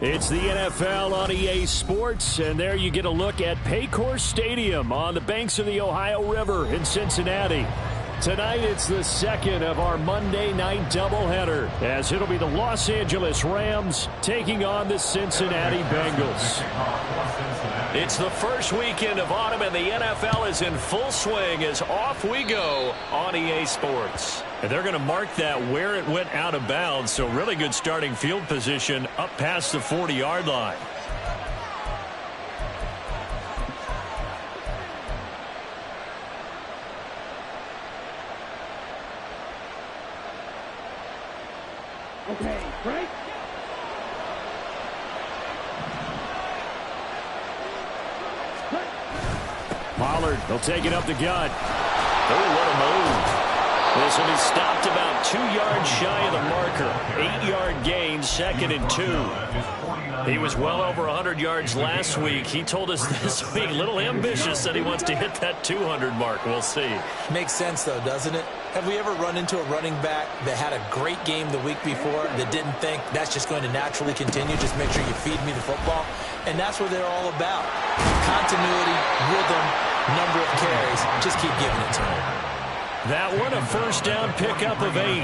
It's the NFL on EA Sports, and there you get a look at Paycor Stadium on the banks of the Ohio River in Cincinnati. Tonight, it's the second of our Monday night doubleheader, as it'll be the Los Angeles Rams taking on the Cincinnati Bengals. It's the first weekend of autumn, and the NFL is in full swing as off we go on EA Sports. And they're going to mark that where it went out of bounds, so really good starting field position up past the 40-yard line. Okay, break. Pollard, he'll take it up the gut. Oh, what a move. This will be stopped about 2 yards shy of the marker. 8-yard gain, 2nd and 2. He was well over 100 yards last week. He told us this week, a little ambitious, that he wants to hit that 200 mark. We'll see. Makes sense, though, doesn't it? Have we ever run into a running back that had a great game the week before that didn't think that's just going to naturally continue? Just make sure you feed me the football. And that's what they're all about. Continuity, rhythm, number of carries. Just keep giving it to him. That one, a first down pickup of 8.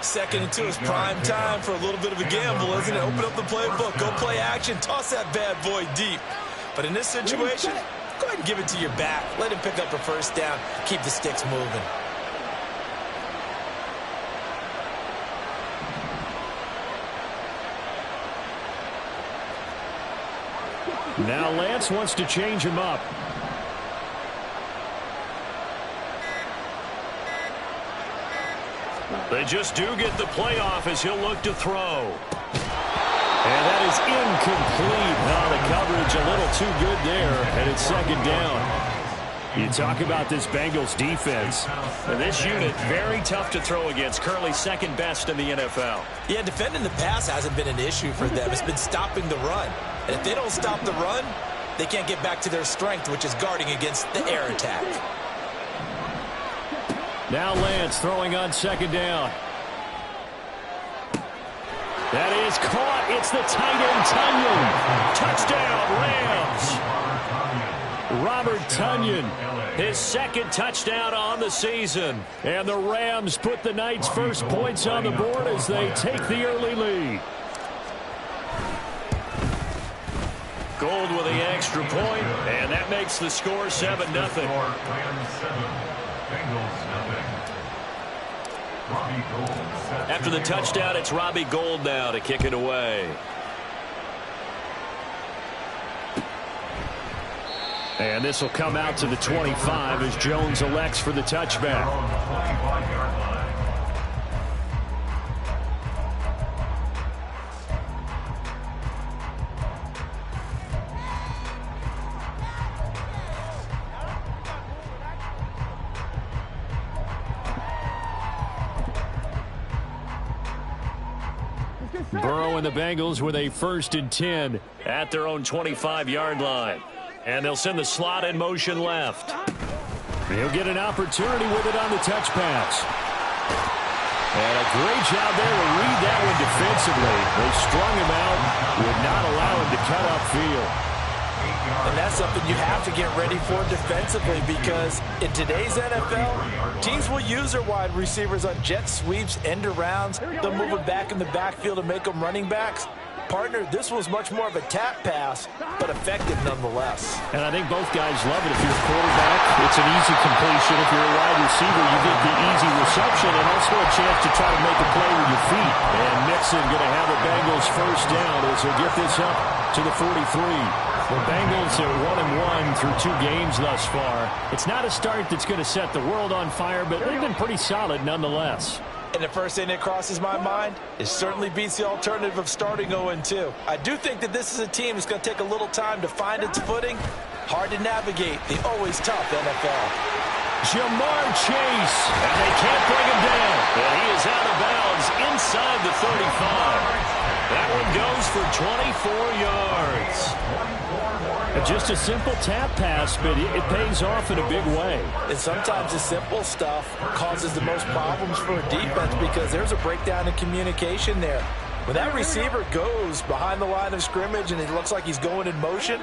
2nd and 2 is prime time for a little bit of a gamble, isn't it? Open up the playbook, go play action, toss that bad boy deep. But in this situation, go ahead and give it to your back. Let him pick up a first down. Keep the sticks moving. Now Lance wants to change him up. They just do get the playoff as he'll look to throw. And that is incomplete. Oh, the coverage a little too good there, and it's 2nd down. You talk about this Bengals defense. And this unit, very tough to throw against. Currently 2nd best in the NFL. Yeah, defending the pass hasn't been an issue for them. It's been stopping the run. And if they don't stop the run, they can't get back to their strength, which is guarding against the air attack. Now Lance throwing on 2nd down. That is caught. It's the tight end, Tunyon. Touchdown, Rams. Robert Tunyon, his 2nd touchdown on the season. And the Rams put the night's first points on the board as they take the early lead. Gold with the extra point, and that makes the score 7-0. After the touchdown, it's Robbie Gould now to kick it away. And this will come out to the 25 as Jones elects for the touchback. Burrow and the Bengals with a 1st and 10 at their own 25-yard line. And they'll send the slot in motion left. He'll get an opportunity with it on the touch pass. And a great job there to read that one defensively. They strung him out, would not allow him to cut upfield. And that's something you have to get ready for defensively, because in today's NFL, teams will use their wide receivers on jet sweeps, end arounds. They'll move it back in the backfield to make them running backs. Partner, this was much more of a tap pass, but effective nonetheless. And I think both guys love it. If you're a quarterback, it's an easy completion. If you're a wide receiver, you get the easy reception and also a chance to try to make a play with your feet. And Mixon going to have the Bengals first down as they get this up to the 43. The Bengals are 1-1 through 2 games thus far. It's not a start that's going to set the world on fire, but they've been pretty solid nonetheless. And the first thing that crosses my mind is certainly beats the alternative of starting 0-2. I do think that this is a team that's going to take a little time to find its footing. Hard to navigate the always tough NFL. Jamar Chase, and they can't bring him down. And he is out of bounds inside the 35. That one goes for 24 yards. Just a simple tap pass, but it pays off in a big way. And sometimes the simple stuff causes the most problems for a defense because there's a breakdown in communication there. When that receiver goes behind the line of scrimmage and it looks like he's going in motion,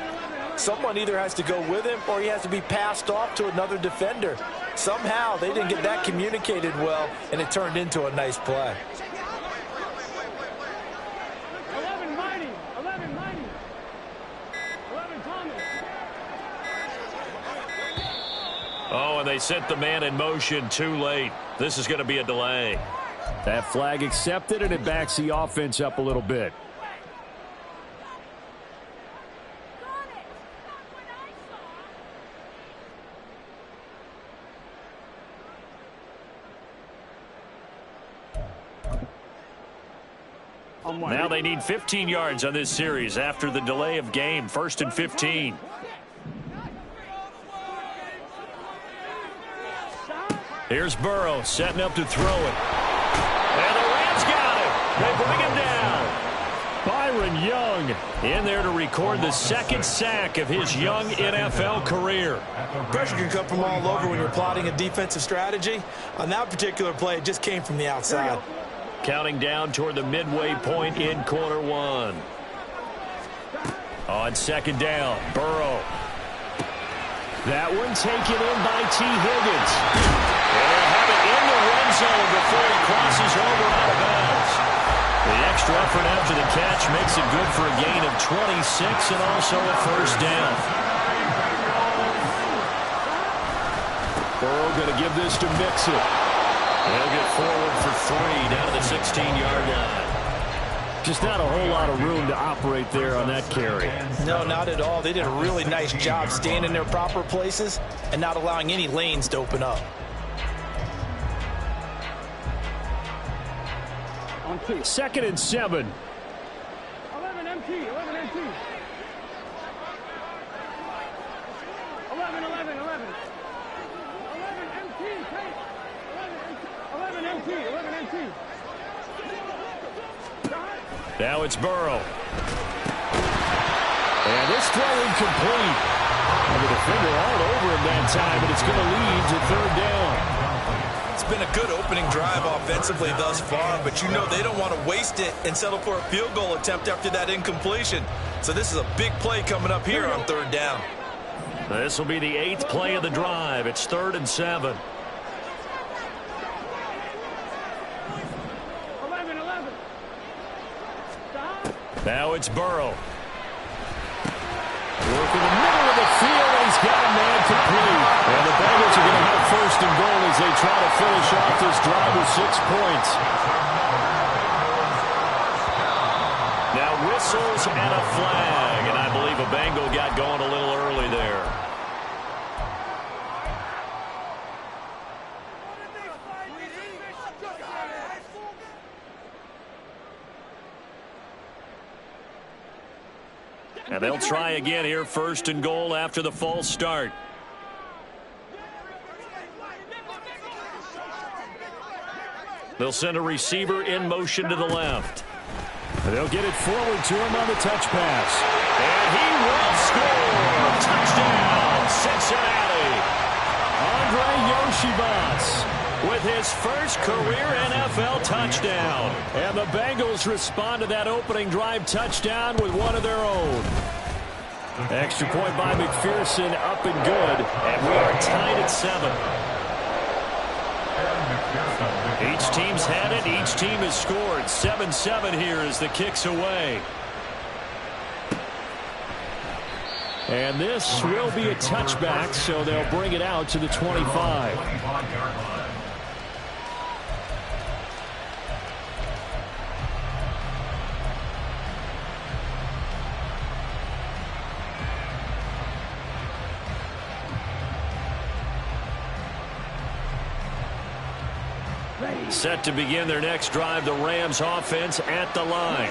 someone either has to go with him or he has to be passed off to another defender. Somehow they didn't get that communicated well, and it turned into a nice play. Oh, and they sent the man in motion too late. This is going to be a delay. That flag accepted, and it backs the offense up a little bit. Now they need 15 yards on this series after the delay of game. 1st and 15. Here's Burrow setting up to throw it. And the Rams got him. They bring him down. Byron Young in there to record the 2nd sack of his young NFL career. Pressure can come from all over when you're plotting a defensive strategy. On that particular play, it just came from the outside. Counting down toward the midway point in quarter 1. On 2nd down, Burrow. That one taken in by T. Higgins. And they'll have it in the red zone before he crosses over out of bounds. The extra effort after the catch makes it good for a gain of 26 and also a 1st down. Burrow going to give this to Mixon. He'll get forward for 3 down to the 16-yard line. Just not a whole lot of room to operate there on that carry. No, not at all. They did a really nice job staying in their proper places and not allowing any lanes to open up. On 2. 2nd and 7. 11 MT. 11 MT. 11 11 11. 11 MT. 11 MT. 11 MT. Now it's Burrow. And this throw incomplete. And the defender all over him that time, but it's going to lead to 3rd down. It's been a good opening drive offensively thus far, but you know they don't want to waste it and settle for a field goal attempt after that incompletion. So this is a big play coming up here on 3rd down. This will be the 8th play of the drive. It's 3rd and 7. 11 11. Now it's Burrow. Work in the middle of the field, and he's got a man complete. And the Bengals are going to have 1st and goal as they try to finish off this drive with 6 points. Now whistles and a flag, and I believe a Bengal got going a little early there. And they'll try again here, 1st and goal after the false start. They'll send a receiver in motion to the left. And they'll get it forward to him on the touch pass. And he will score! Touchdown, Cincinnati! Andre Yoshibas with his first career NFL touchdown. And the Bengals respond to that opening drive touchdown with one of their own. Extra point by McPherson, up and good. And we are tied at 7. Each team's had it. Each team has scored. 7-7 here as the kick's away. And this will be a touchback, so they'll bring it out to the 25. Set to begin their next drive, the Rams offense at the line.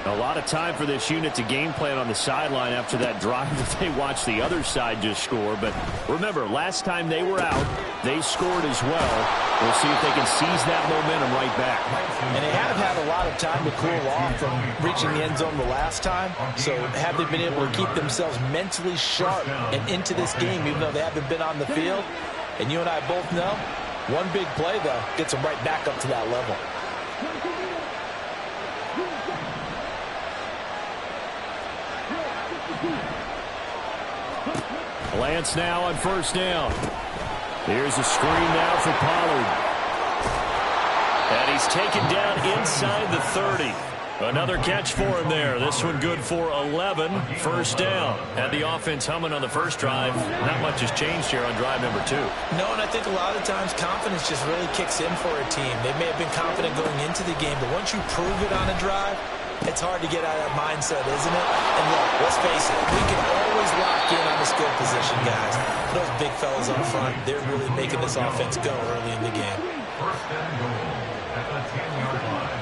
A lot of time for this unit to game plan on the sideline after that drive that they watched the other side just score. But remember, last time they were out, they scored as well. We'll see if they can seize that momentum right back. And they have had a lot of time to cool off from reaching the end zone the last time. So have they been able to keep themselves mentally sharp and into this game, even though they haven't been on the field? And you and I both know, one big play, though, gets them right back up to that level. Lance now on first down. Here's a screen now for Pollard. And he's taken down inside the 30. Another catch for him there. This one good for 11. First down. Had the offense humming on the first drive. Not much has changed here on drive number 2. No, and I think a lot of times confidence just really kicks in for a team. They may have been confident going into the game, but once you prove it on a drive, it's hard to get out of that mindset, isn't it? And look, let's face it, we can always lock in on the skill position, guys. Those big fellas up front, they're really making this offense go early in the game. First and goal at the 10-yard line.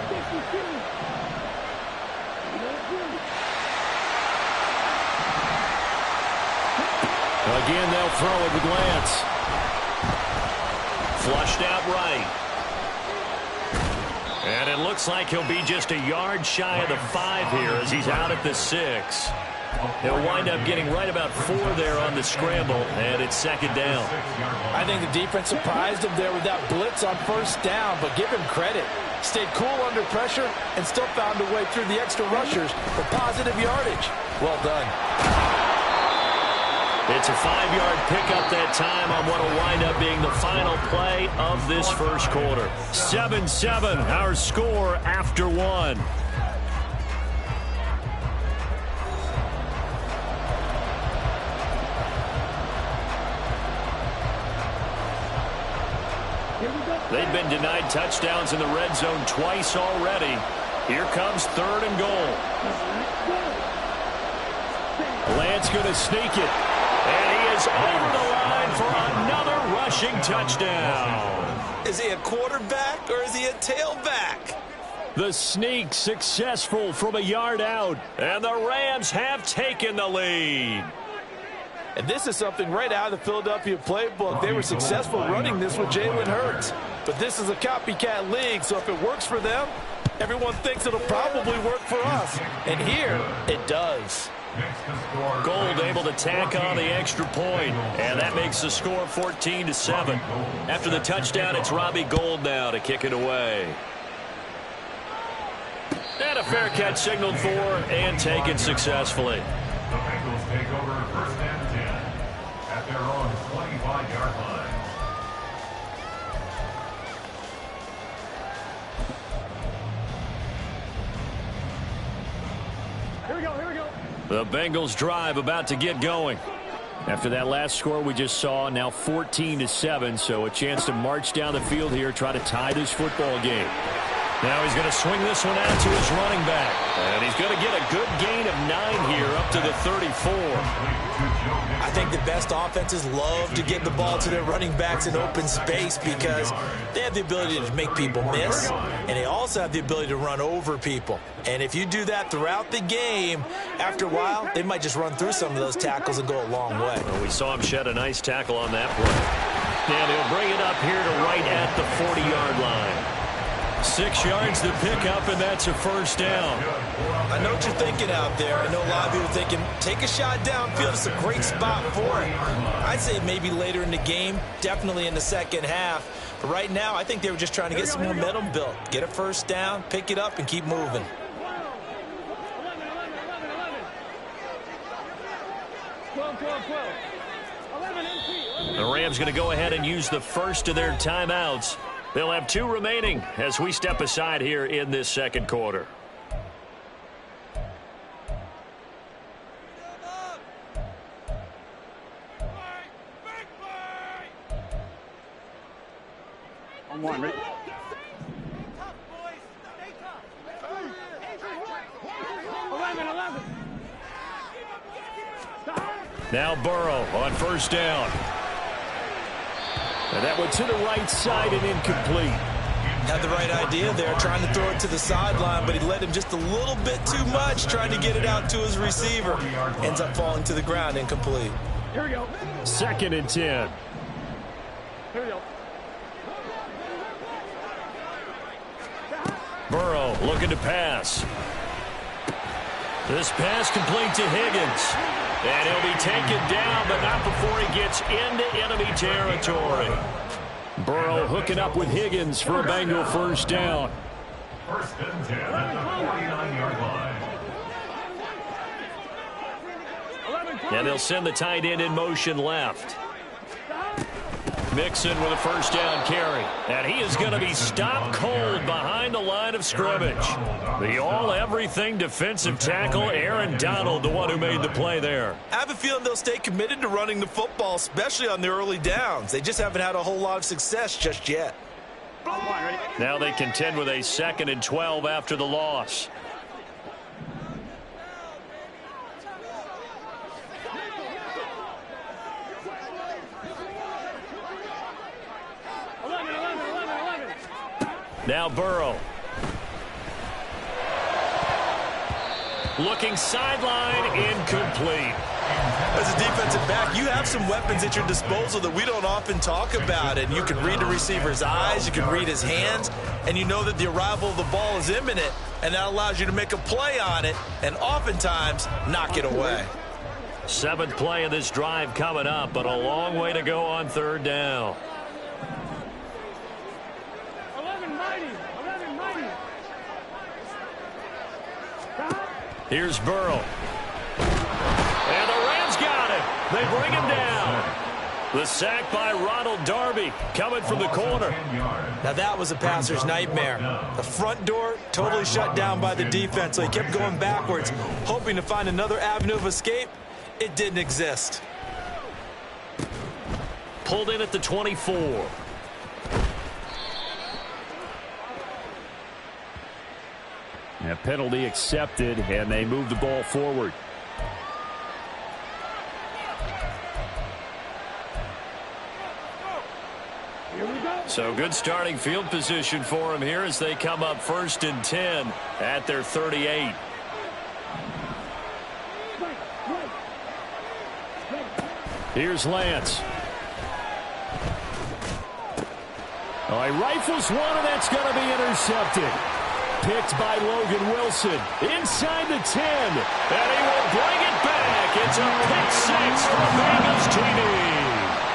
Again, they'll throw it with Lance. Flushed out right. And it looks like he'll be just a yard shy of the 5 here as he's out at the 6. He'll wind up getting right about 4 there on the scramble, and it's second down. I think the defense surprised him there with that blitz on first down, but give him credit. Stayed cool under pressure and still found a way through the extra rushers for positive yardage. Well done. It's a 5-yard pickup that time on what will wind up being the final play of this first quarter. 7-7, our score after 1. They've been denied touchdowns in the red zone twice already. Here comes 3rd and goal. Lance going to sneak it. And he is over the line for another rushing touchdown. Is he a quarterback or is he a tailback? The sneak successful from a yard out. And the Rams have taken the lead. And this is something right out of the Philadelphia playbook. They were successful running this with Jalen Hurts. But this is a copycat league, so if it works for them, everyone thinks it'll probably work for us. And here, it does. Gold able to tack on the extra point, and that makes the score 14-7. After the touchdown, it's Robbie Gould now to kick it away. And a fair catch signaled for and taken successfully. The Bengals take over first and 10 at their own 25-yard line. Here we go, here we go. The Bengals drive about to get going. After that last score we just saw, now 14-7, so a chance to march down the field here, try to tie this football game. Now he's going to swing this one out to his running back. And he's going to get a good gain of 9 here up to the 34. I think the best offenses love to get the ball to their running backs in open space because they have the ability to make people miss, and they also have the ability to run over people. And if you do that throughout the game, after a while, they might just run through some of those tackles and go a long way. Well, we saw him shed a nice tackle on that play. And he'll bring it up here to right at the 40-yard line. 6 yards to pick up, and that's a first down. I know what you're thinking out there. I know a lot of people are thinking, take a shot downfield. It's a great spot for it. I'd say maybe later in the game, definitely in the second half. But right now, I think they were just trying to get some momentum built. Get a first down, pick it up, and keep moving. 12, 12, 12. 11 empty. The Rams going to go ahead and use the first of their timeouts. They'll have 2 remaining as we step aside here in this second quarter. On one, ready? Now Burrow on first down. And that went to the right side and incomplete. Had the right idea there, trying to throw it to the sideline, but he led him just a little bit too much, trying to get it out to his receiver. Ends up falling to the ground, incomplete. Here we go. 2nd and 10. Here we go. Burrow looking to pass. This pass complete to Higgins. And he'll be taken down, but not before he gets into enemy territory. Burrow hooking up with Higgins for a Bengal first down. First and 10 at the 49-yard line. And they'll send the tight end in motion left. Mixon with a first down carry. And he is going to be stopped cold behind the line of scrimmage. The all-everything defensive tackle, Aaron Donald, the one who made the play there. I have a feeling they'll stay committed to running the football, especially on the early downs. They just haven't had a whole lot of success just yet. Now they contend with a 2nd and 12 after the loss. Now Burrow. Looking sideline, incomplete. As a defensive back, you have some weapons at your disposal that we don't often talk about. And you can read the receiver's eyes, you can read his hands, and you know that the arrival of the ball is imminent, and that allows you to make a play on it and oftentimes knock it away. 7th play of this drive coming up, but a long way to go on 3rd down. Here's Burrow. And the Rams got him. They bring him down. The sack by Ronald Darby coming from the corner. Now that was a passer's nightmare. The front door totally shut down by the defense, so he kept going backwards, hoping to find another avenue of escape. It didn't exist. Pulled in at the 24. A penalty accepted, and they move the ball forward. So good starting field position for them here as they come up 1st and 10 at their 38. Here's Lance. Oh, he rifles one, and that's going to be intercepted. Picked by Logan Wilson inside the 10, and he will bring it back. It's a pick 6 for Bengals TD.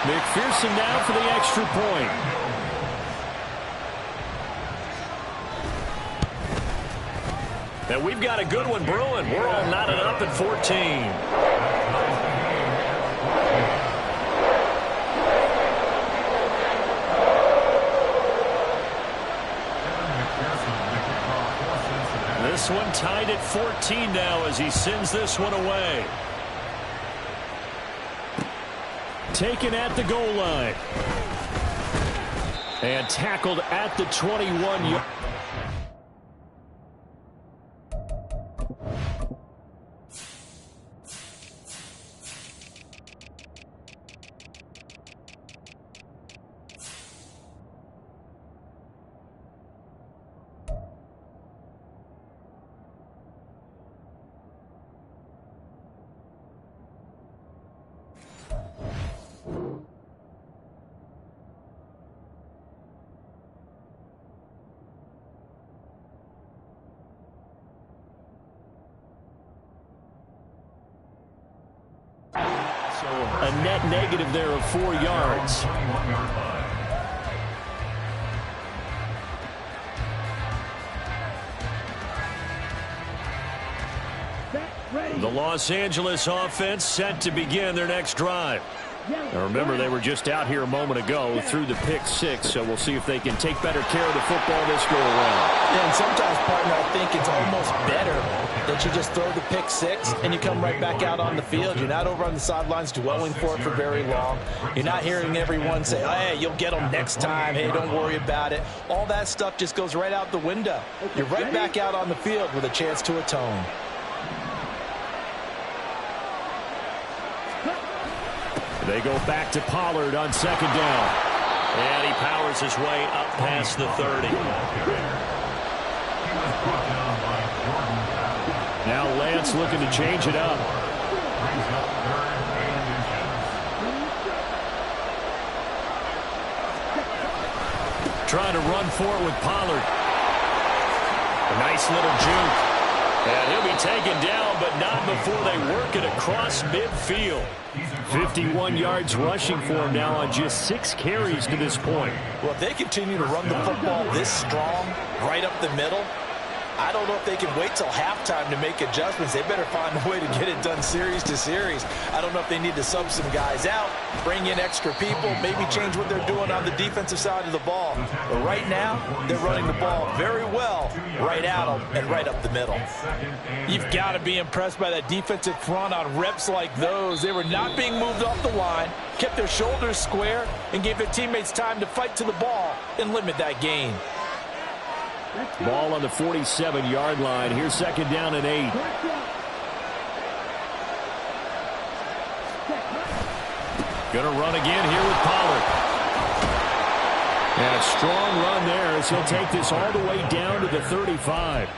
McPherson now for the extra point. And we've got a good one brewing. We're all knotted up at 14. This one tied at 14 now as he sends this one away. Taken at the goal line. And tackled at the 21-yard. A net negative there of 4 yards. The Los Angeles offense set to begin their next drive. Now remember, they were just out here a moment ago through the pick 6, so we'll see if they can take better care of the football this go around. Yeah, and sometimes, partner, I think it's almost better that you just throw the pick 6 and you come right back out on the field. You're not over on the sidelines dwelling for it for very long. You're not hearing everyone say, hey, you'll get them next time. Hey, don't worry about it. All that stuff just goes right out the window. You're right back out on the field with a chance to atone. They go back to Pollard on 2nd down. And he powers his way up past the 30. Now Lance looking to change it up. Trying to run for it with Pollard. A nice little juke. And he'll be taken down, but not before they work it across midfield. 51 yards rushing for him now on just 6 carries to this point. Well, if they continue to run the football this strong, right up the middle, I don't know if they can wait till halftime to make adjustments. They better find a way to get it done series to series. I don't know if they need to sub some guys out, bring in extra people, maybe change what they're doing on the defensive side of the ball. But right now, they're running the ball very well right at them and right up the middle. You've got to be impressed by that defensive front on reps like those. They were not being moved off the line, kept their shoulders square, and gave their teammates time to fight to the ball and limit that gain. Ball on the 47-yard line. Here's second down and 8. Gonna run again here with Pollard. And a strong run there as he'll take this all the way down to the 35.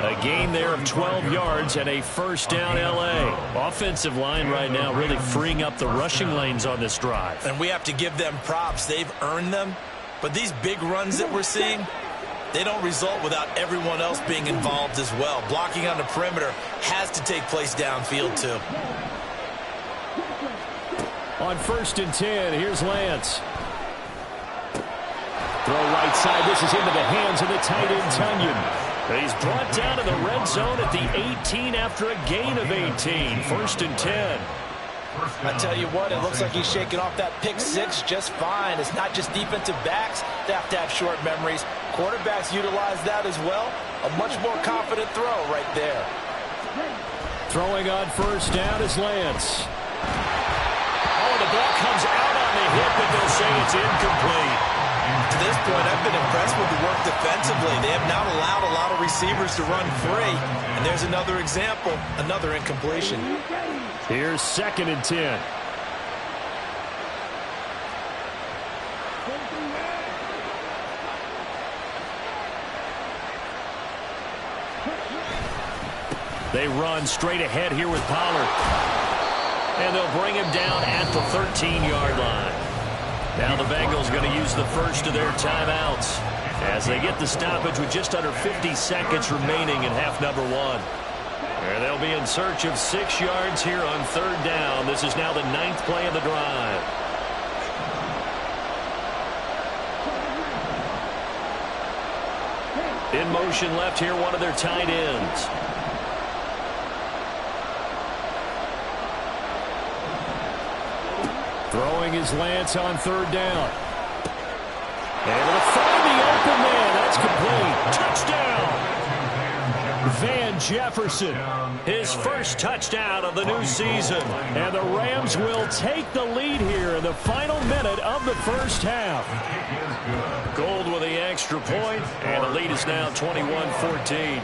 A gain there of 12 yards and a first down L.A. Offensive line right now really freeing up the rushing lanes on this drive. And we have to give them props. They've earned them. But these big runs that we're seeing, they don't result without everyone else being involved as well. Blocking on the perimeter has to take place downfield too. On 1st and 10, here's Lance. Throw right side. This is into the hands of the tight end, Tunyon. He's brought down to the red zone at the 18 after a gain of 18. 1st and 10. I tell you what, it looks like he's shaking off that pick six just fine. It's not just defensive backs that have to have short memories. Quarterbacks utilize that as well. A much more confident throw right there. Throwing on 1st down is Lance. Oh, the ball comes out on the hip, but they'll say it's incomplete. To this point, I've been impressed with the work defensively. They have not allowed a lot of receivers to run free. And there's another example, another incompletion. Here's 2nd and 10. They run straight ahead here with Pollard. And they'll bring him down at the 13-yard line. Now the Bengals going to use the first of their timeouts as they get the stoppage with just under 50 seconds remaining in half number 1. And they'll be in search of 6 yards here on 3rd down. This is now the 9th play of the drive. In motion left here, one of their tight ends. Throwing his Lance on 3rd down. Able to find the open man. That's complete. Touchdown. Van Jefferson, his first touchdown of the new season. And the Rams will take the lead here in the final minute of the first half. Gold with the extra point, and the lead is now 21-14.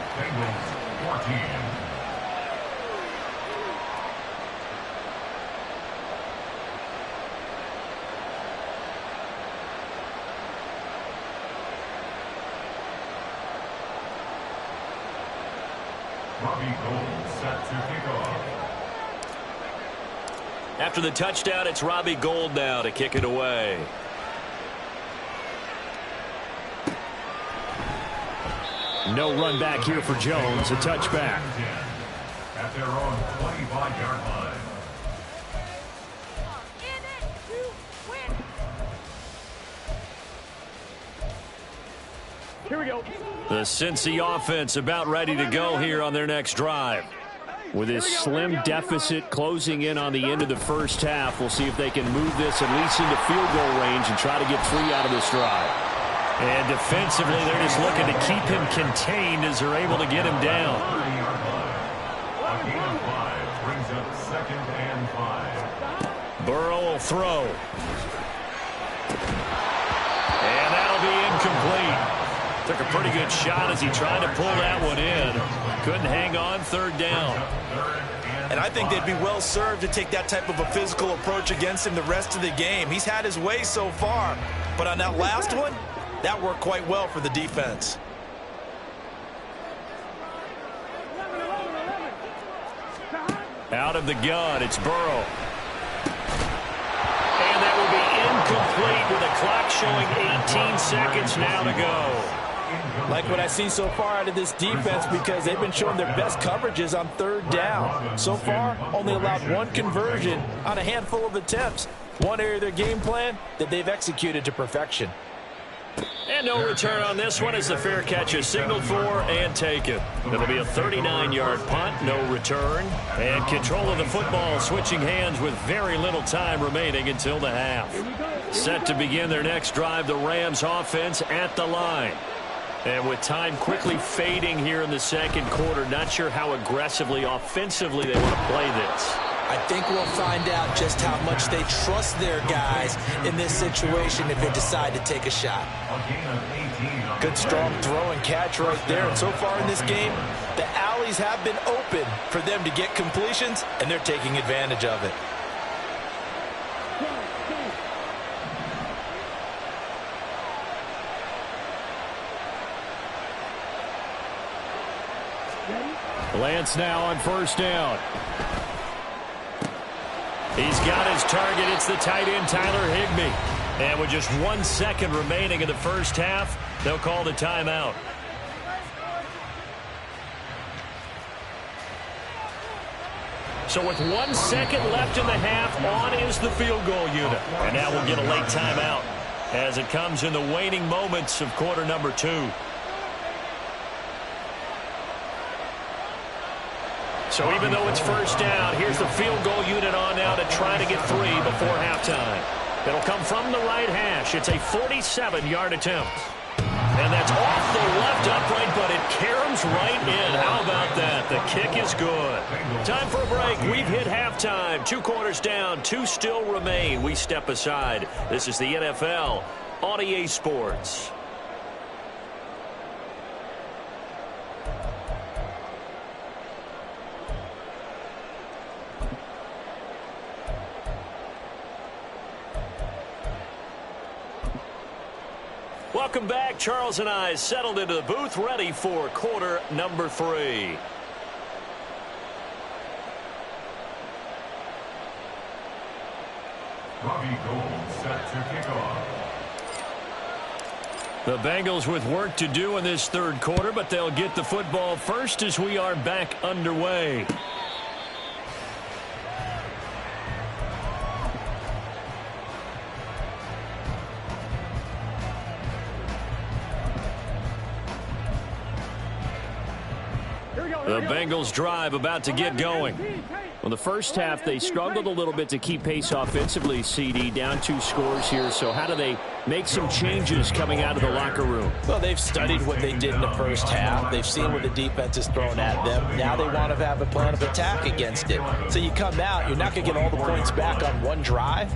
After the touchdown, it's Robbie Gould now to kick it away. No run back here for Jones. A touchback. At their own 25-yard line. Here we go. The Cincy offense about ready to go here on their next drive. With his slim deficit closing in on the end of the first half, we'll see if they can move this at least into field goal range and try to get 3 out of this drive. And defensively, they're just looking to keep him contained as they're able to get him down. A gain of 5 brings up 2nd and 5. Burrow will throw. And that'll be incomplete. Took a pretty good shot as he tried to pull that one in. Couldn't hang on. 3rd down. And I think they'd be well served to take that type of a physical approach against him the rest of the game. He's had his way so far. But on that last one, that worked quite well for the defense. Out of the gun, it's Burrow. And that will be incomplete with the clock showing 18 seconds now to go. Like what I see so far out of this defense, because they've been showing their best coverages on 3rd down. So far, only allowed 1 conversion on a handful of attempts. One area of their game plan that they've executed to perfection. And no return on this one as the fair catch is signaled for and taken. It'll be a 39-yard punt, no return. And control of the football switching hands with very little time remaining until the half. Set to begin their next drive, the Rams offense at the line. And with time quickly fading here in the second quarter, not sure how aggressively, offensively they want to play this. I think we'll find out just how much they trust their guys in this situation if they decide to take a shot. Good strong throw and catch right there. And so far in this game, the alleys have been open for them to get completions, and they're taking advantage of it. Lance now on first down. He's got his target. It's the tight end, Tyler Higbee. And with just 1 second remaining in the first half, they'll call the timeout. So with 1 second left in the half, on is the field goal unit. And now we'll get a late timeout as it comes in the waning moments of quarter number 2. So even though it's first down, here's the field goal unit on now to try to get 3 before halftime. It'll come from the right hash. It's a 47-yard attempt. And that's off the left upright, but it caroms right in. How about that? The kick is good. Time for a break. We've hit halftime. 2 quarters down. 2 still remain. We step aside. This is the NFL on EA Sports. Welcome back. Charles and I settled into the booth, ready for quarter number 3. Robbie Gould set to kick off. The Bengals with work to do in this third quarter, but they'll get the football first as we are back underway. The Bengals drive about to get going. Well, the first half, they struggled a little bit to keep pace offensively, CD, down 2 scores here. So how do they make some changes coming out of the locker room? Well, they've studied what they did in the first half. They've seen what the defense is throwing at them. Now they want to have a plan of attack against it. So you come out, you're not going to get all the points back on one drive,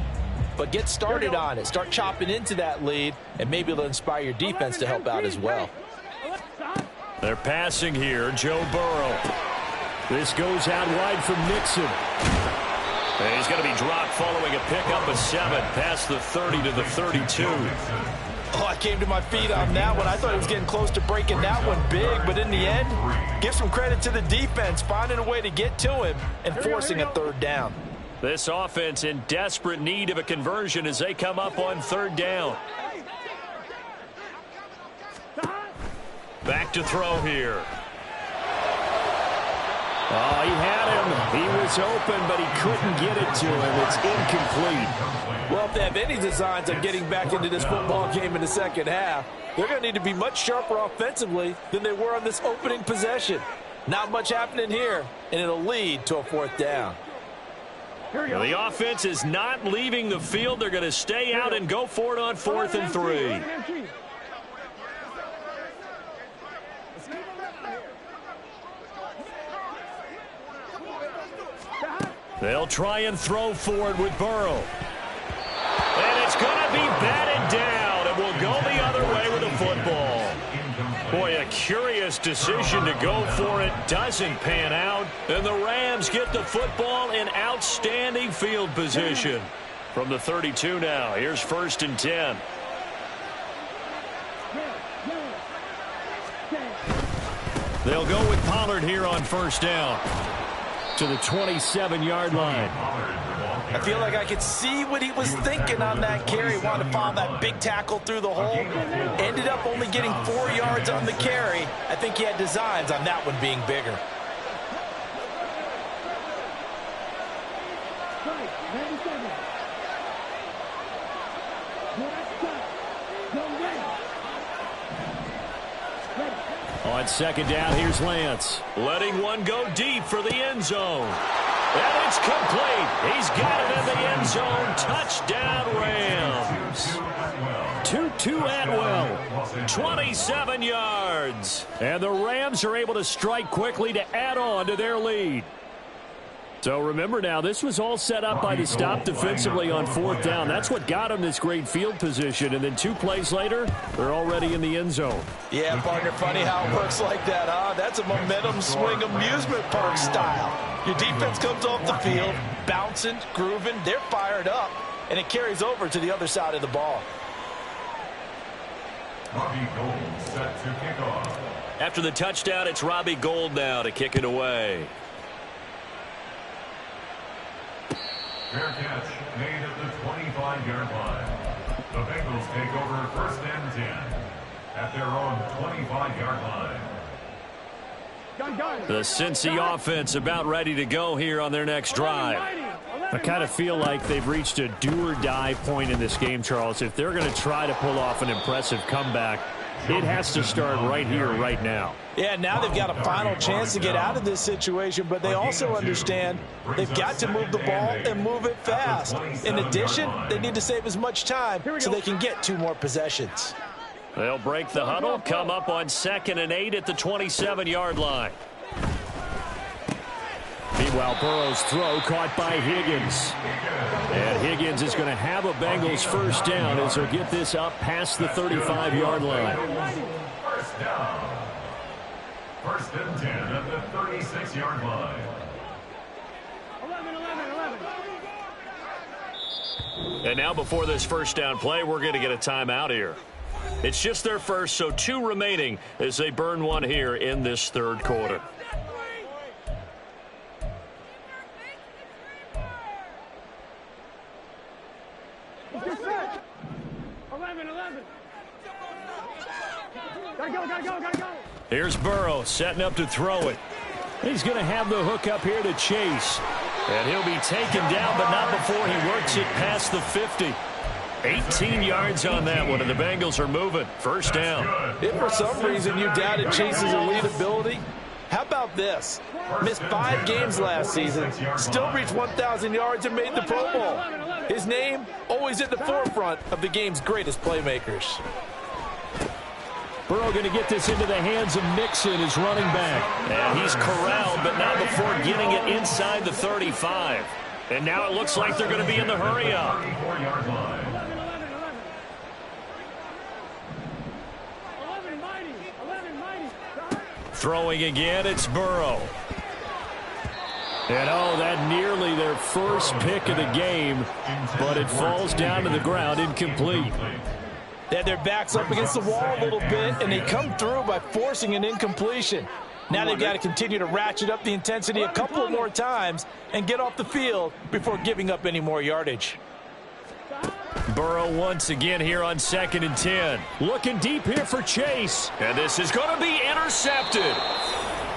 but get started on it. Start chopping into that lead, and maybe it'll inspire your defense to help out as well. They're passing here, Joe Burrow. This goes out wide from Nixon. And he's going to be dropped following a pickup of 7 past the 30 to the 32. Oh, I came to my feet on that one. I thought he was getting close to breaking that one big, but in the end, give some credit to the defense, finding a way to get to him and forcing a third down. This offense in desperate need of a conversion as they come up on third down. Back to throw here. Oh, he had him. He was open, but he couldn't get it to him. It's incomplete. Well, if they have any designs on getting back into this football game in the second half, they're going to need to be much sharper offensively than they were on this opening possession. Not much happening here, and it'll lead to a 4th down. Well, the offense is not leaving the field. They're going to stay out and go for it on 4th and 3. They'll try and throw for it with Burrow. And it's going to be batted down, and will go the other way with the football. Boy, a curious decision to go for it. Doesn't pan out. And the Rams get the football in outstanding field position. From the 32 now, here's 1st and 10. They'll go with Pollard here on first down. To the 27-yard line. I feel like I could see what he was thinking on that carry. Wanted to follow that big tackle through the hole. Ended up only getting 4 yards on the carry. I think he had designs on that one being bigger. On second down, here's Lance. Letting one go deep for the end zone. And it's complete. He's got it in the end zone. Touchdown, Rams. Tutu Atwell, 27 yards. And the Rams are able to strike quickly to add on to their lead. So remember now, this was all set up by the stop defensively on fourth down. That's what got them this great field position. And then 2 plays later, they're already in the end zone. Yeah, partner, funny how it works like that, huh? That's a momentum swing amusement park style. Your defense comes off the field, bouncing, grooving, they're fired up, and it carries over to the other side of the ball. Robbie Gould set to kick off. After the touchdown, it's Robbie Gould now to kick it away. Fair catch made at the 25-yard line. The Bengals take over first and 10 at their own 25-yard line. The Cincy offense about ready to go here on their next drive. I kind of feel like they've reached a do-or-die point in this game, Charles. If they're going to try to pull off an impressive comeback, it has to start right here, right now. Yeah, now they've got a final chance to get out of this situation, but they also understand they've got to move the ball and move it fast. In addition, they need to save as much time so they can get 2 more possessions. They'll break the huddle, come up on 2nd and 8 at the 27-yard line. Meanwhile, Burrow's throw caught by Higgins. And Higgins is going to have a Bengals first down as he'll get this up past the 35-yard line. First down. First and 10 at the 36-yard line. 11. And now before this first down play, we're going to get a timeout here. It's just their first, so 2 remaining as they burn one here in this third quarter. Gotta go. Here's Burrow setting up to throw it. He's going to have the hook up here to Chase. And he'll be taken down, but not before he works it past the 50. 18 yards on that one, and the Bengals are moving. First down. If for some reason you doubted Chase's elite ability, how about this? Missed 5 games last season, still reached 1,000 yards and made the Pro Bowl. His name always at the forefront of the game's greatest playmakers. Burrow going to get this into the hands of Mixon, his running back. And he's corralled, but not before getting it inside the 35. And now it looks like they're going to be in the hurry-up. 34-yard line. Throwing again, it's Burrow. And oh, that nearly their first pick of the game, but it falls down to the ground incomplete. They had their backs up against the wall a little bit, and they come through by forcing an incompletion. Now they've got to continue to ratchet up the intensity a couple of more times and get off the field before giving up any more yardage. Burrow once again here on 2nd and 10. Looking deep here for Chase. And this is going to be intercepted.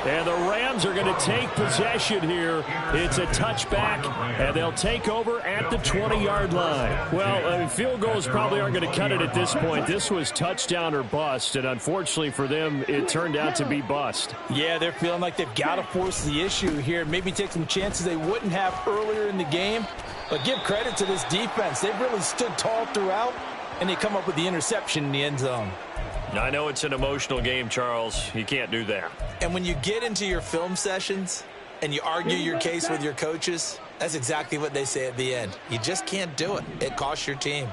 And the Rams are going to take possession here. It's a touchback, and they'll take over at the 20-yard line. Well, field goals probably aren't going to cut it at this point. This was touchdown or bust, and unfortunately for them, it turned out to be bust. Yeah, they're feeling like they've got to force the issue here, maybe take some chances they wouldn't have earlier in the game. But give credit to this defense. They've really stood tall throughout, and they come up with the interception in the end zone. I know it's an emotional game, Charles. You can't do that. And when you get into your film sessions and you argue your case with your coaches, that's exactly what they say at the end. You just can't do it. It costs your team.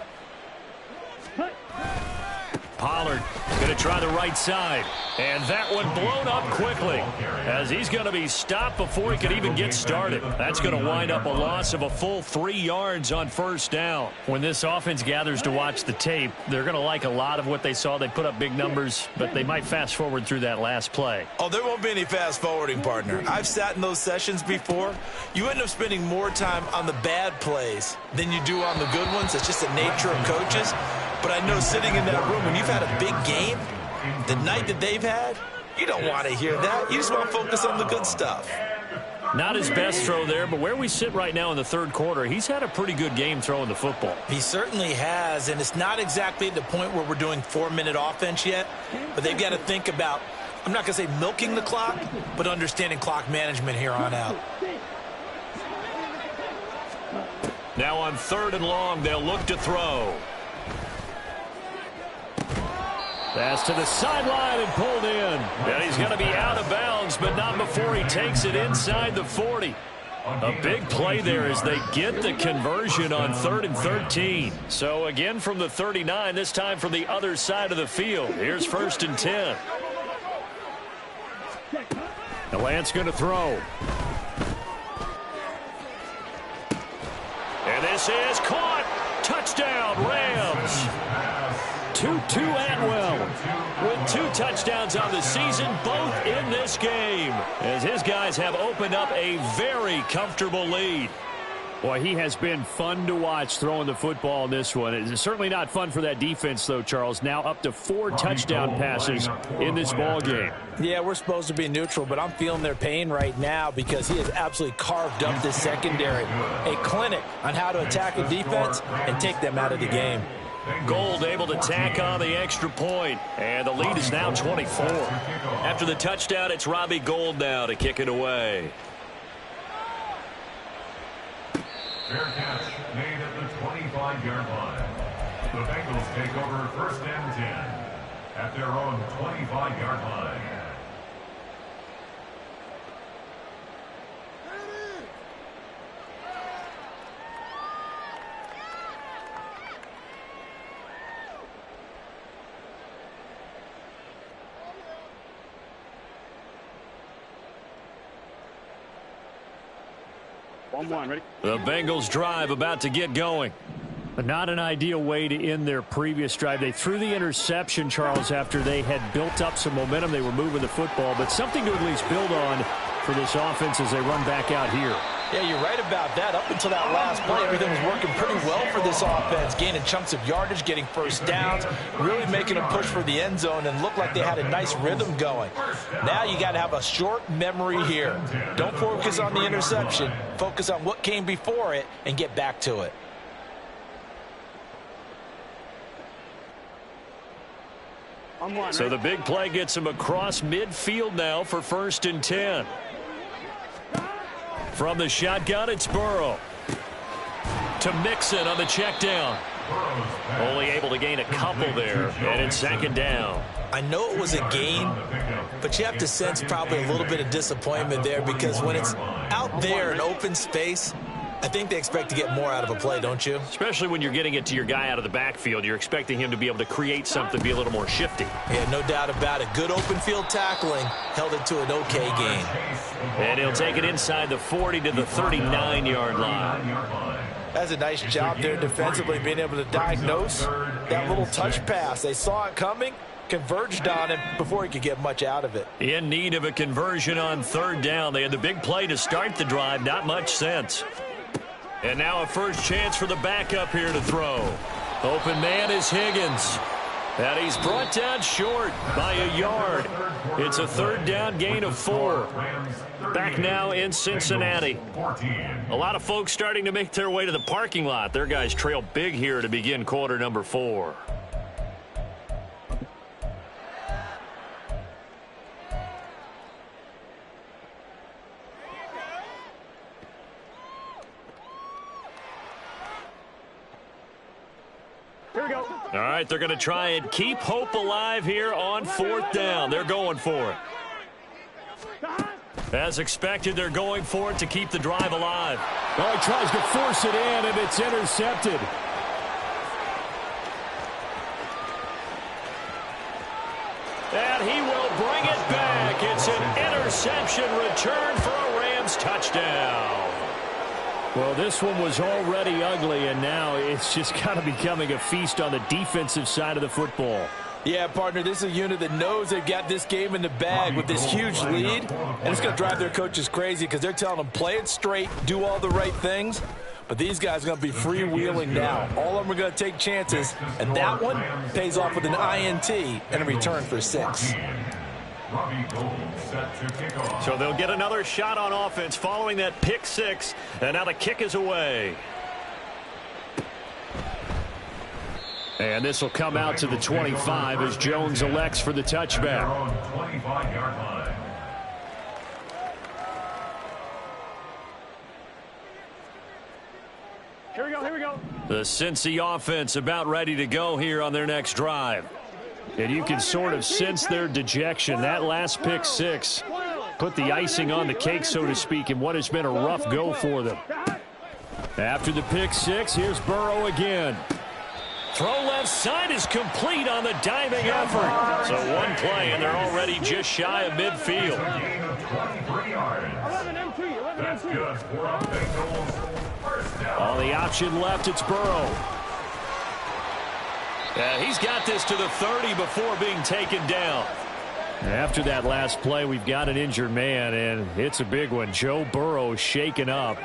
Pollard going to try the right side. And that one blown up quickly as he's going to be stopped before he could even get started. That's going to wind up a loss of a full 3 yards on first down. When this offense gathers to watch the tape, they're going to like a lot of what they saw. They put up big numbers, but they might fast forward through that last play. Oh, there won't be any fast forwarding, partner. I've sat in those sessions before. You end up spending more time on the bad plays than you do on the good ones. It's just the nature of coaches. But I know sitting in that room, when you've had a big game, the night that they've had, you don't want to hear that. You just want to focus on the good stuff. Not his best throw there, but where we sit right now in the third quarter, he's had a pretty good game throwing the football. He certainly has, and it's not exactly at the point where we're doing 4-minute offense yet, but they've got to think about I'm not going to say milking the clock, but understanding clock management here on out. Now on 3rd and long, they'll look to throw. Pass to the sideline and pulled in. And he's going to be out of bounds, but not before he takes it inside the 40. A big play there as they get the conversion on 3rd and 13. So again from the 39, this time from the other side of the field. Here's 1st and 10. The Lance going to throw. And this is caught. Touchdown, Rams. Tutu Atwell with 2 touchdowns on the season, both in this game, as his guys have opened up a very comfortable lead. Boy, he has been fun to watch throwing the football in this one. It's certainly not fun for that defense, though, Charles. Now up to 4 touchdown passes in this ball game. Yeah, we're supposed to be neutral, but I'm feeling their pain right now because he has absolutely carved up this secondary. A clinic on how to attack a defense and take them out of the game. Gold able to tack on the extra point, and the lead is now 24. After the touchdown, it's Robbie Gould now to kick it away. Fair catch made at the 25-yard line. The Bengals take over 1st and 10 at their own 25-yard line. Ready? The Bengals drive about to get going. But not an ideal way to end their previous drive. They threw the interception, Charles, after they had built up some momentum. They were moving the football, but something to at least build on for this offense as they run back out here. Yeah, you're right about that. Up until that last play, everything was working pretty well for this offense, gaining chunks of yardage, getting first downs, really making a push for the end zone, and looked like they had a nice rhythm going. Now you got to have a short memory here. Don't focus on the interception. Focus on what came before it and get back to it. So the big play gets him across midfield now for 1st and 10. From the shotgun, it's Burrow. To Mixon on the check down. Only able to gain a couple there, and it's 2nd down. I know it was a gain, but you have to sense probably a little bit of disappointment there because when it's out there in open space, I think they expect to get more out of a play, don't you? Especially when you're getting it to your guy out of the backfield. You're expecting him to be able to create something, be a little more shifty. Yeah, no doubt about it. Good open field tackling held it to an okay gain. And he'll take it inside the 40 to the 39-yard line. That's a nice job there defensively, being able to diagnose that little touch pass. They saw it coming, converged on him before he could get much out of it. In need of a conversion on 3rd down. They had the big play to start the drive. Not much sense. And now a first chance for the backup here to throw. Open man is Higgins. And he's brought down short by a yard. It's a 3rd down gain of 4. Back now in Cincinnati. A lot of folks starting to make their way to the parking lot. Their guys trail big here to begin quarter number 4. All right, they're going to try and keep hope alive here on 4th down. They're going for it. As expected, they're going for it to keep the drive alive. Oh, he tries to force it in, and it's intercepted. And he will bring it back. It's an interception return for a Rams touchdown. Well, this one was already ugly, and now it's just kind of becoming a feast on the defensive side of the football. Yeah, partner, this is a unit that knows they've got this game in the bag with this huge lead, and it's going to drive their coaches crazy because they're telling them play it straight, do all the right things. But these guys are going to be freewheeling now. All of them are going to take chances, and that one pays off with an INT and a return for 6. So they'll get another shot on offense following that pick 6, and now the kick is away. And this will come out to the 25 as Jones elects for the touchback. 25-yard line. Here we go, here we go. The Cincy offense about ready to go here on their next drive. And you can sort of sense their dejection. That last pick six put the icing on the cake, so to speak, in what has been a rough go for them. After the pick six, here's Burrow again. Throw left side is complete on the diving effort. So one play, and they're already just shy of midfield. Gain of 23 yards. 11 MP, 11 That's MP. good for a Bengals first down. On the option left, it's Burrow. He's got this to the 30 before being taken down. After that last play, we've got an injured man, and it's a big one. Joe Burrow shaken up.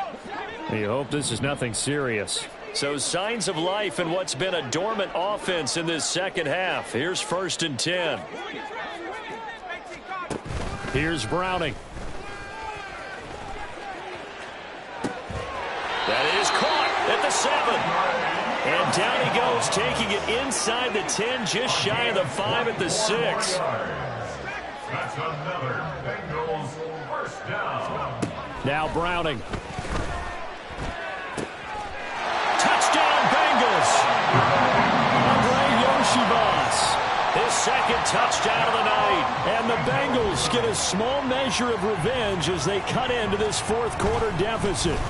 You hope this is nothing serious. So signs of life in what's been a dormant offense in this second half. Here's 1st and 10. Here's Browning. That is caught at the 7. And down he goes, taking it inside the 10, just shy of the 5 at the 6. That's another Bengals first down. Now Browning. Touchdown Bengals. Mjpls, his second touchdown of the night. And the Bengals get a small measure of revenge as they cut into this fourth quarter deficit.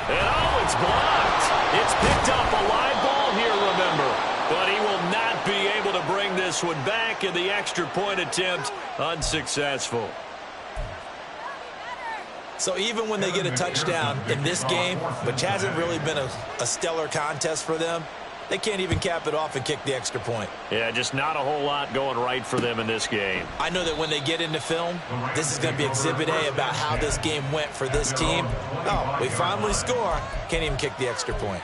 And oh, it's blocked. It's picked up, a live ball here, remember. But he will not be able to bring this one back, and the extra point attempt unsuccessful. So even when they get a touchdown in this game, which hasn't really been a stellar contest for them, they can't even cap it off and kick the extra point. Yeah, just not a whole lot going right for them in this game. I know that when they get into film, this is going to be Exhibit A about how this game went for this team. Oh, we finally score. Can't even kick the extra point.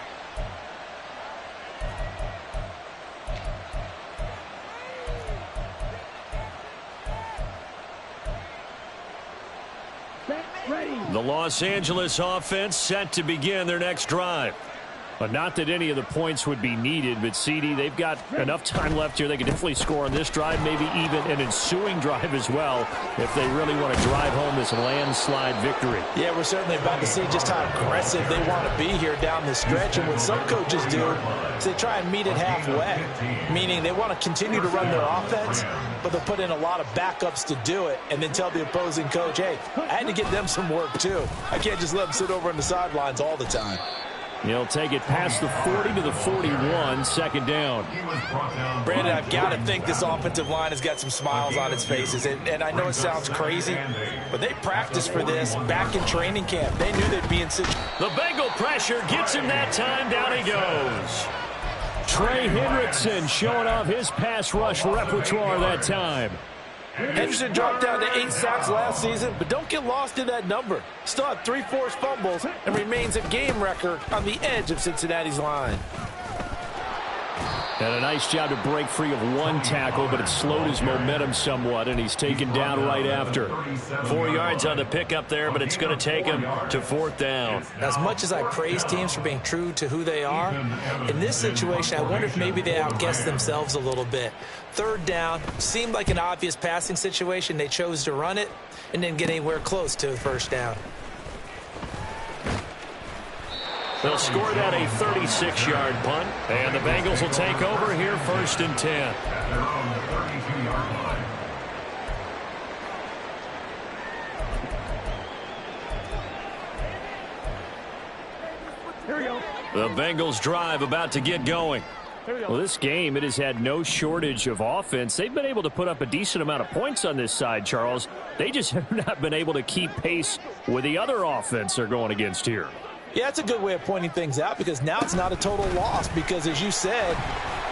The Los Angeles offense set to begin their next drive. But not that any of the points would be needed, but CD, they've got enough time left here. They can definitely score on this drive, maybe even an ensuing drive as well, if they really want to drive home this landslide victory. Yeah, we're certainly about to see just how aggressive they want to be here down the stretch. And what some coaches do is they try and meet it halfway, meaning they want to continue to run their offense, but they'll put in a lot of backups to do it and then tell the opposing coach, hey, I had to get them some work too. I can't just let them sit over on the sidelines all the time. He'll take it past the 40 to the 41, second down. Brandon, I've got to think this offensive line has got some smiles on its faces. And I know it sounds crazy, but they practiced for this back in training camp. They knew they'd be in situation. The Bengal pressure gets him that time. Down he goes. Trey Hendrickson showing off his pass rush repertoire that time. Henderson dropped down to 8 sacks last season, but don't get lost in that number. Still had 3 forced fumbles and remains a game record on the edge of Cincinnati's line. And a nice job to break free of one tackle, but it slowed his momentum somewhat, and he's taken down right after. 4 yards on the pickup there, but it's going to take him to 4th down. As much as I praise teams for being true to who they are, in this situation, I wonder if maybe they outguessed themselves a little bit. 3rd down, seemed like an obvious passing situation. They chose to run it and didn't get anywhere close to the 1st down. They'll score that a 36-yard punt, and the Bengals will take over here 1st and 10. At their own 32-yard line. Here we go. The Bengals drive about to get going. Well, this game, it has had no shortage of offense. They've been able to put up a decent amount of points on this side, Charles. They just have not been able to keep pace with the other offense they're going against here. Yeah, it's a good way of pointing things out because now it's not a total loss because, as you said,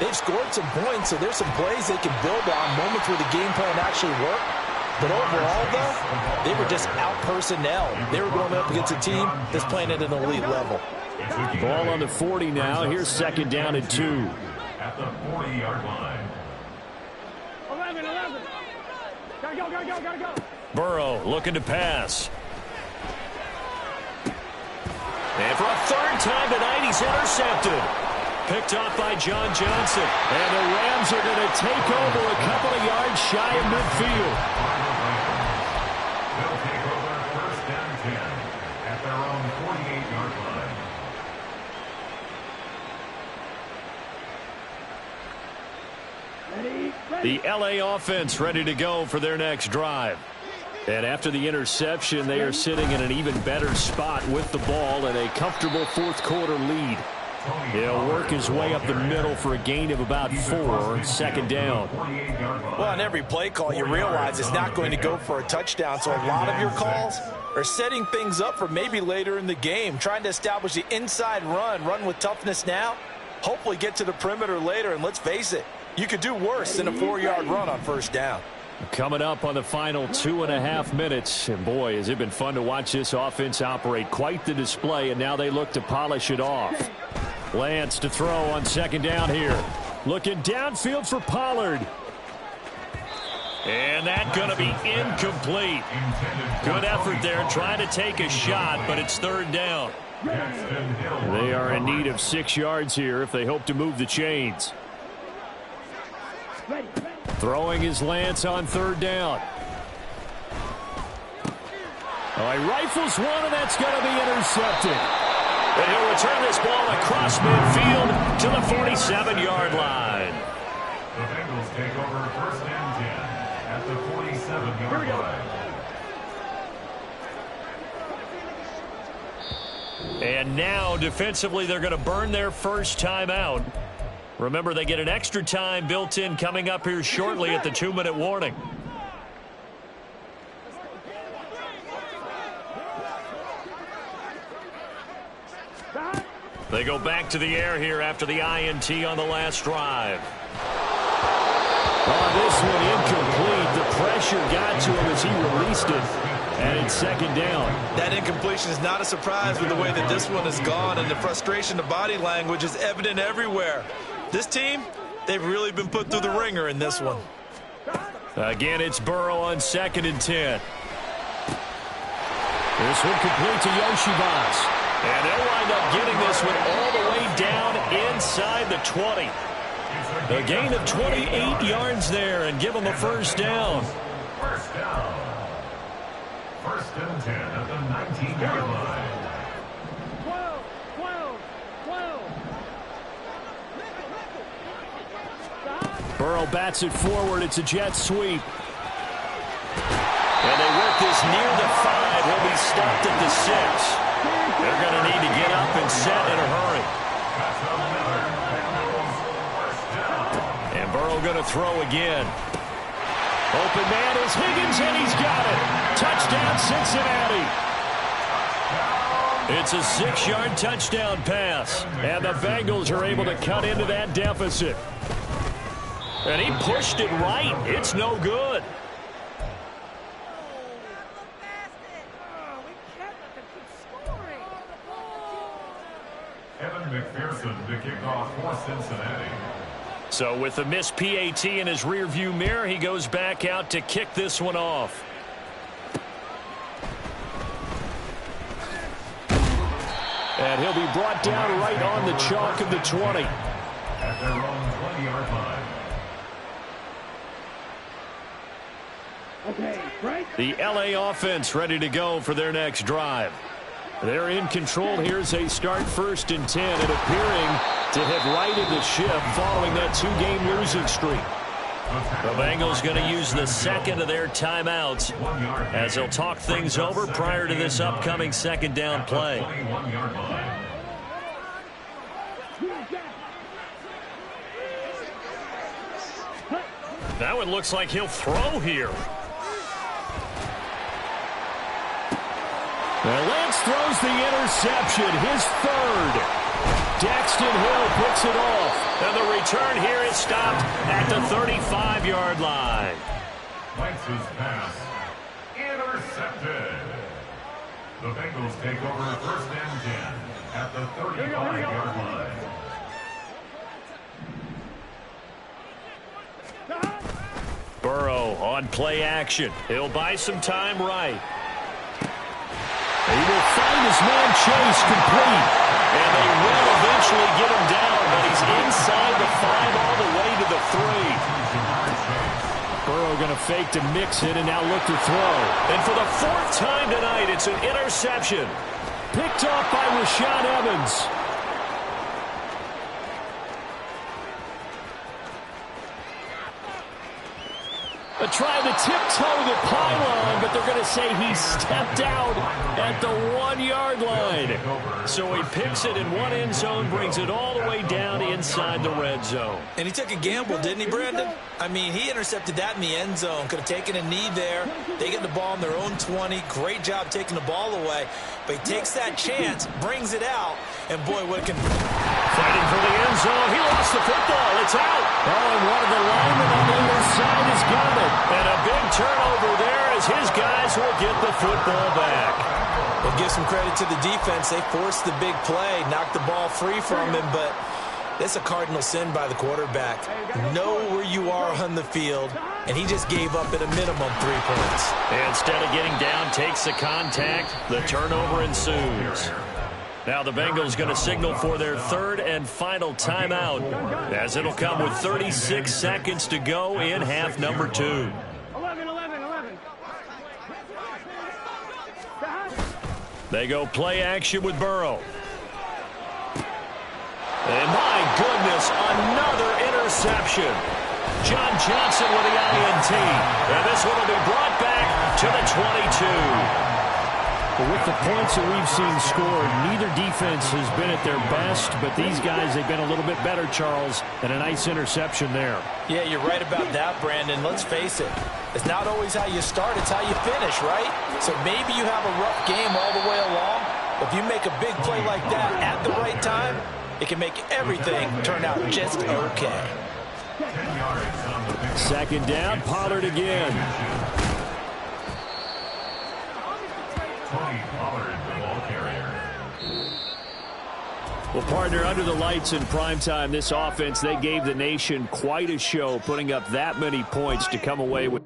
they've scored some points, so there's some plays they can build on, moments where the game plan actually worked. But overall, though, they were just out-personnel. They were going up against a team that's playing at an elite level. Ball on the 40 now. Here's 2nd down and 2. At the 40-yard line. 11. Gotta go. Burrow looking to pass. And for a 3rd time tonight, he's intercepted. Picked off by John Johnson. And the Rams are going to take over a couple of yards shy of midfield. They'll take over first and 10 at their own 48-yard line. The LA offense ready to go for their next drive. And after the interception, they are sitting in an even better spot with the ball and a comfortable fourth quarter lead. He'll work his way up the middle for a gain of about 4, second down. Well, on every play call, you realize it's not going to go for a touchdown, so a lot of your calls are setting things up for maybe later in the game, trying to establish the inside run with toughness now, hopefully get to the perimeter later, and let's face it, you could do worse than a 4-yard run on first down. Coming up on the final 2.5 minutes, and boy, has it been fun to watch this offense operate. Quite the display, and now they look to polish it off. Lance to throw on second down here. Looking downfield for Pollard. And that's going to be incomplete. Good effort there trying to take a shot, but it's third down. They are in need of 6 yards here if they hope to move the chains. Throwing his Lance on third down. Oh, he rifles one, and that's going to be intercepted. And he'll return this ball across midfield to the 47-yard line. The Bengals take over first and 10 at the 47-yard line. And now, defensively, they're going to burn their first timeout. Remember, they get an extra time built in coming up here shortly at the 2-minute warning. They go back to the air here after the INT on the last drive. Oh, this one incomplete. The pressure got to him as he released it. And it's second down. That incompletion is not a surprise with the way that this one has gone, and the frustration of body language is evident everywhere. This team, they've really been put through the ringer in this one. Again, it's Burrow on second and 10. This one complete to Mjpls. And they'll wind up getting this one all the way down inside the 20. A gain of 28 yards there and give them a first down. First down. First and 10 at the 19-yard line. 12. Burrow bats it forward. It's a jet sweep. And they work this near the 5. He'll be stopped at the 6. They're going to need to get up and set in a hurry. And Burrow going to throw again. Open man is Higgins, and he's got it. Touchdown, Cincinnati. It's a 6-yard touchdown pass. And the Bengals are able to cut into that deficit. And he pushed it right. It's no good. Mjpls to kick off for Cincinnati. So with the missed PAT in his rearview mirror, he goes back out to kick this one off. And he'll be brought down right on the chalk of the 20. At their own 20-yard line. Okay, right. The LA offense ready to go for their next drive. They're in control here as they start first and 10 and appearing to have righted the ship following that 2-game losing streak. The Bengals going to use the second of their timeouts as they'll talk things over prior to this upcoming second down play. That one looks like he'll throw here. Well, Lance throws the interception, his third. Daxton Hill picks it off. And the return here is stopped at the 35-yard line. Lance's pass intercepted. The Bengals take over first and 10 at the 35-yard line. Burrow on play action. He'll buy some time right. He will find his man Chase complete. And they will eventually eventually get him down, but he's inside the 5 all the way to the 3. Burrow going to fake to mix it and now look to throw. And for the 4th time tonight, it's an interception. Picked off by Rashaan Evans. Trying to tiptoe the pylon, but they're going to say he stepped out at the 1-yard line. So he picks it in one end zone, brings it all the way down inside the red zone. And he took a gamble, didn't he, Brandon? I mean, he intercepted that in the end zone. Could have taken a knee there. They get the ball on their own 20. Great job taking the ball away. But he takes that chance, brings it out, and boy, what can... Fighting for the end zone. He lost the football. It's out. Oh, and one of the linemen on the other side has got it. And a big turnover there as his guys will get the football back. Well, give some credit to the defense. They forced the big play, knocked the ball free from him, but that's a cardinal sin by the quarterback. Know where you are on the field, and he just gave up at a minimum 3 points. Instead of getting down, takes the contact. The turnover ensues. Now the Bengals going to signal for their 3rd and final timeout, as it'll come with 36 seconds to go in half number 2. 11. They go play action with Burrow. And my goodness, another interception. John Johnson with the INT. And this one will be brought back to the 22. But with the points that we've seen scored, neither defense has been at their best, but these guys, they've been a little bit better, Charles, and a nice interception there. Yeah, you're right about that, Brandon. Let's face it. It's not always how you start, it's how you finish, right? So maybe you have a rough game all the way along. If you make a big play like that at the right time, it can make everything turn out just okay. 2nd down, Pollard again. Well, partner, under the lights in primetime, this offense, they gave the nation quite a show, putting up that many points to come away with.